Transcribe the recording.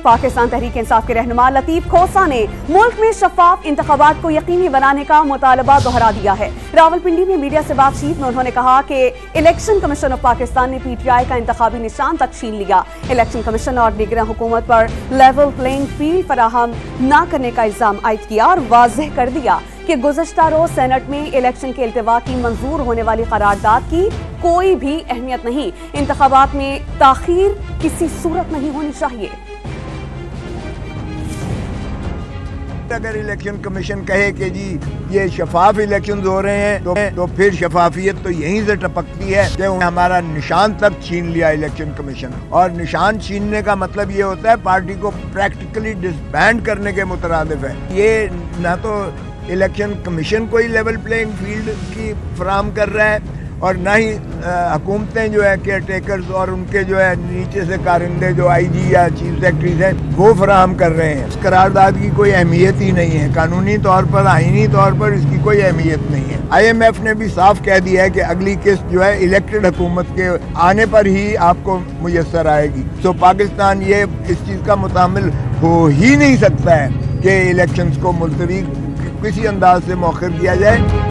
पाकिस्तान तहरीक इंसाफ के रहनुमा लतीफ खोसा ने मुल्क में शफाफ इंतखाबात को यकीनी बनाने का मुतालबा दोहरा दिया है। रावलपिंडी में मीडिया से बातचीत में उन्होंने कहा कि इलेक्शन कमीशन ऑफ पाकिस्तान ने PTI का इंतखाबी निशान तक छीन लिया। इलेक्शन कमीशन और निगरान हुकूमत पर लेवल प्लेइंग फील्ड फराहम न करने का इल्जाम आयद किया और वाज़ेह कर दिया कि गुज़श्ता रोज सेनेट में इलेक्शन के इल्तिवा की मंजूर होने वाली करारदाद की कोई भी अहमियत नहीं। इंतखाबात में ताखीर किसी सूरत नहीं होनी चाहिए। अगर इलेक्शन कमीशन कहे कि जी ये शफाफ इलेक्शन हो रहे हैं तो फिर शफाफियत तो यहीं से टपकती है कि हमारा निशान तक छीन लिया इलेक्शन कमीशन। और निशान छीनने का मतलब ये होता है पार्टी को प्रैक्टिकली डिसबैंड करने के मुतरादिफ है। ये ना तो इलेक्शन कमीशन कोई लेवल प्लेइंग फील्ड की फराहम कर रहा है और ना ही हुकूमतें जो है केयर टेकर्स और उनके जो है नीचे से कारिंदे जो IG या चीफ सेक्रेटरीज हैं वो फराहम कर रहे हैं। इस करारदाद की कोई अहमियत ही नहीं है, कानूनी तौर पर आईनी तौर पर इसकी कोई अहमियत नहीं है। IMF ने भी साफ कह दिया है कि अगली किस्त जो है इलेक्टेड हुकूमत के आने पर ही आपको मुयस्सर आएगी। तो पाकिस्तान ये इस चीज़ का मुतामिल हो ही नहीं सकता है कि इलेक्शंस को मुलतवी किसी अंदाज से मौखर किया जाए।